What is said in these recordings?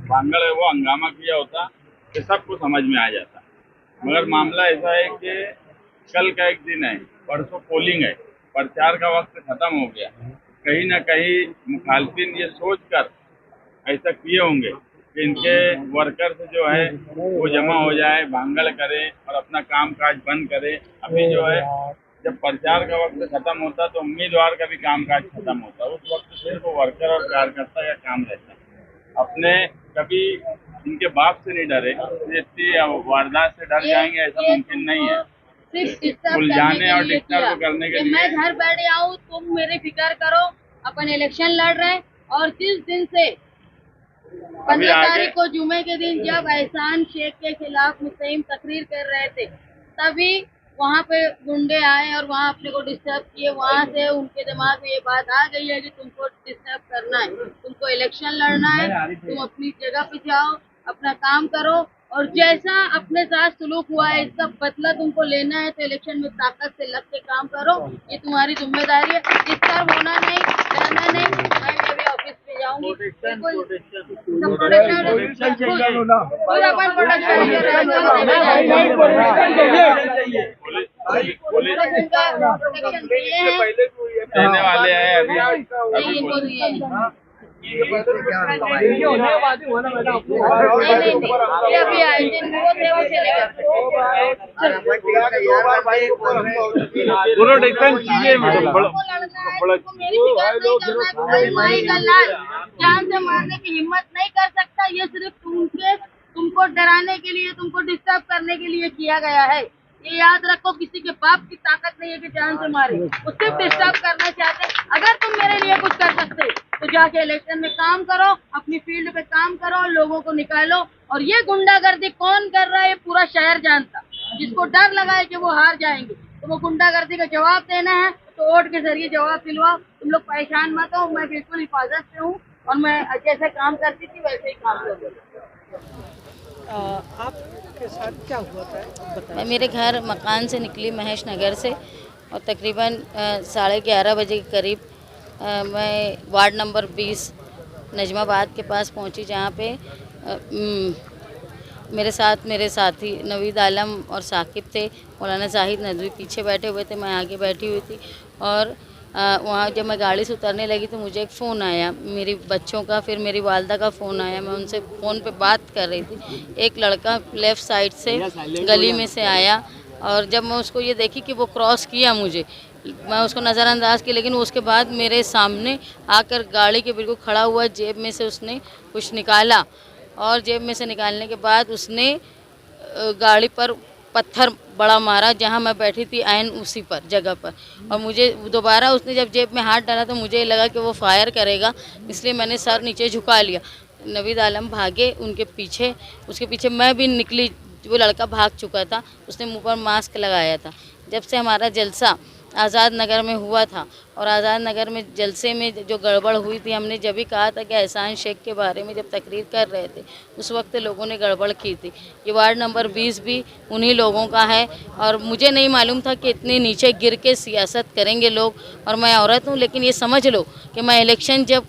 भांगड़ है वो हंगामा किया होता कि सबको समझ में आ जाता। मगर मामला ऐसा है कि कल का एक दिन है, परसों पोलिंग है, प्रचार का वक्त खत्म हो गया। कहीं ना कहीं मुखालफिन ये सोचकर ऐसा किए होंगे कि इनके वर्कर्स जो है वो जमा हो जाए, भांगड़ करें और अपना काम काज बंद करें। अभी जो है जब प्रचार का वक्त खत्म होता तो उम्मीदवार का भी काम काज खत्म होता, उस वक्त सिर्फ वर्कर और कार्यकर्ता का काम रहता। अपने कभी इनके बाप से नहीं डरे, इतनी वारदात से डर जाएंगे ऐसा मुमकिन नहीं है। सिर्फ उलझाने और डिस्टर्ब करने के लिए मैं घर बैठे आऊँ, तुम मेरी फिक्र करो, अपन इलेक्शन लड़ रहे हैं। और जिस दिन से 15 तारीख को जुमे के दिन जब एहसान शेख के खिलाफ मुस्तैम तकरीर कर रहे थे, तभी वहाँ पे गुंडे आए और वहाँ अपने को डिस्टर्ब किए। वहाँ से उनके दिमाग में ये बात आ गई है कि तुमको डिस्टर्ब करना है, तुमको इलेक्शन लड़ना है, तुम अपनी जगह पे जाओ, अपना काम करो। और जैसा अपने साथ सुलूक हुआ है इसका बदला तुमको लेना है तो इलेक्शन में ताकत से लग के काम करो, ये तुम्हारी जिम्मेदारी है। डिस्टर्ब होना नहीं, डरना नहीं। मैं भी ऑफिस पे जाऊंगी, बिल्कुल पूरा अपन प्रोटेक्शन देने वाले हैं अभी। अभी आए दिन वो थे वो चले गए। जान से मारने की हिम्मत नहीं कर सकता, ये सिर्फ तुमको डराने के लिए, तुमको डिस्टर्ब करने के लिए किया गया है। ये याद रखो, किसी के बाप की ताकत नहीं है कि जान से मारे, वो सिर्फ डिस्टर्ब करना चाहते हैं। अगर तुम मेरे लिए कुछ कर सकते तो जाके इलेक्शन में काम करो, अपनी फील्ड पे काम करो, लोगों को निकालो। और ये गुंडागर्दी कौन कर रहा है ये पूरा शहर जानता। जिसको डर लगा है कि वो हार जाएंगे तो वो गुंडागर्दी का जवाब देना है तो वोट के जरिए जवाब दिलवाओ। तुम लोग परेशान मत हो, मैं बिल्कुल हिफाजत से हूँ और मैं जैसे काम करती थी वैसे ही काम करूँगी। आपके साथ क्या हुआ था? मैं मेरे घर मकान से निकली महेश नगर से और तकरीबन 11:30 बजे के करीब मैं वार्ड नंबर 20 नजमाबाद के पास पहुंची, जहां पे मेरे साथ मेरे साथी नवीद आलम और साकिब थे। मौलाना जाहिद नदवी पीछे बैठे हुए थे, मैं आगे बैठी हुई थी। और वहाँ जब मैं गाड़ी से उतरने लगी तो मुझे एक फ़ोन आया मेरी बच्चों का, फिर मेरी वालदा का फ़ोन आया। मैं उनसे फ़ोन पे बात कर रही थी। एक लड़का लेफ़्ट साइड से गली में से आया और जब मैं उसको ये देखी कि वो क्रॉस किया मुझे, मैं उसको नज़रअंदाज की, लेकिन उसके बाद मेरे सामने आकर गाड़ी के बिल्कुल खड़ा हुआ, जेब में से उसने कुछ निकाला और जेब में से निकालने के बाद उसने गाड़ी पर पत्थर बड़ा मारा जहां मैं बैठी थी, ऐन उसी पर जगह पर। और मुझे दोबारा उसने जब जेब में हाथ डाला तो मुझे लगा कि वो फायर करेगा, इसलिए मैंने सर नीचे झुका लिया। नवीद आलम भागे उनके पीछे, उसके पीछे मैं भी निकली। वो लड़का भाग चुका था, उसने मुंह पर मास्क लगाया था। जब से हमारा जलसा आज़ाद नगर में हुआ था और आज़ाद नगर में जलसे में जो गड़बड़ हुई थी, हमने जब भी कहा था कि एहसान शेख के बारे में जब तकरीर कर रहे थे उस वक्त लोगों ने गड़बड़ की थी। ये वार्ड नंबर 20 भी उन्हीं लोगों का है और मुझे नहीं मालूम था कि इतने नीचे गिर के सियासत करेंगे लोग। और मैं औरत हूँ, लेकिन ये समझ लो कि मैं इलेक्शन जब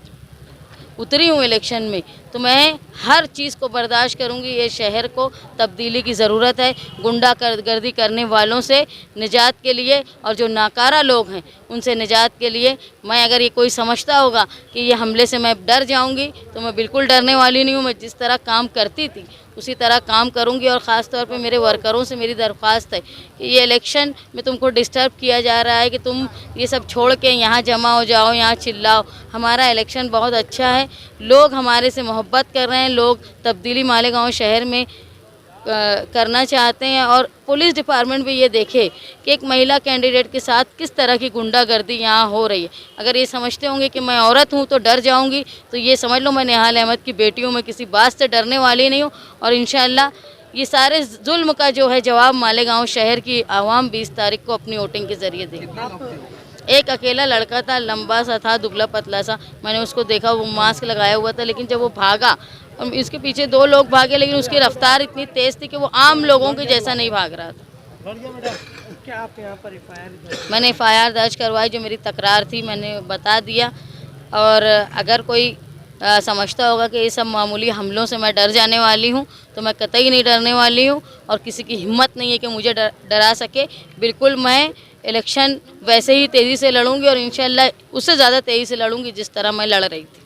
उतरी हूँ इलेक्शन में तो मैं हर चीज़ को बर्दाश्त करूँगी। ये शहर को तब्दीली की ज़रूरत है, गुंडागर्दी करने वालों से निजात के लिए और जो नाकारा लोग हैं उनसे निजात के लिए। मैं अगर ये कोई समझता होगा कि ये हमले से मैं डर जाऊँगी तो मैं बिल्कुल डरने वाली नहीं हूँ। मैं जिस तरह काम करती थी उसी तरह काम करूँगी। और ख़ास तौर पे मेरे वर्करों से मेरी दरख्वास्त है कि ये इलेक्शन में तुमको डिस्टर्ब किया जा रहा है कि तुम ये सब छोड़ के यहाँ जमा हो जाओ, यहाँ चिल्लाओ। हमारा इलेक्शन बहुत अच्छा है, लोग हमारे से मोहब्बत कर रहे हैं, लोग तब्दीली मालेगांव शहर में करना चाहते हैं। और पुलिस डिपार्टमेंट भी ये देखे कि एक महिला कैंडिडेट के साथ किस तरह की गुंडागर्दी यहाँ हो रही है। अगर ये समझते होंगे कि मैं औरत हूँ तो डर जाऊँगी तो ये समझ लो मैं निहाल अहमद की बेटी हूँ, मैं किसी बात से डरने वाली नहीं हूँ। और इंशाअल्लाह ये सारे जुल्म का जो है जवाब मालेगांव शहर की आवाम 20 तारीख को अपनी वोटिंग के ज़रिए देगी। एक अकेला लड़का था, लंबा सा था, दुबला पतला सा, मैंने उसको देखा, वो मास्क लगाया हुआ था, लेकिन जब वो भागा और इसके पीछे 2 लोग भागे, लेकिन उसकी रफ्तार इतनी तेज़ थी कि वो आम लोगों के जैसा नहीं भाग रहा था। क्या आप यहाँ पर मैंने FIR दर्ज करवाई, जो मेरी तकरार थी मैंने बता दिया। और अगर कोई समझता होगा कि ये सब मामूली हमलों से मैं डर जाने वाली हूँ, तो मैं कतई नहीं डरने वाली हूँ और किसी की हिम्मत नहीं है कि मुझे डरा सके। बिल्कुल मैं इलेक्शन वैसे ही तेज़ी से लड़ूंगी और इंशाल्लाह उससे ज़्यादा तेज़ी से लड़ूंगी जिस तरह मैं लड़ रही थी।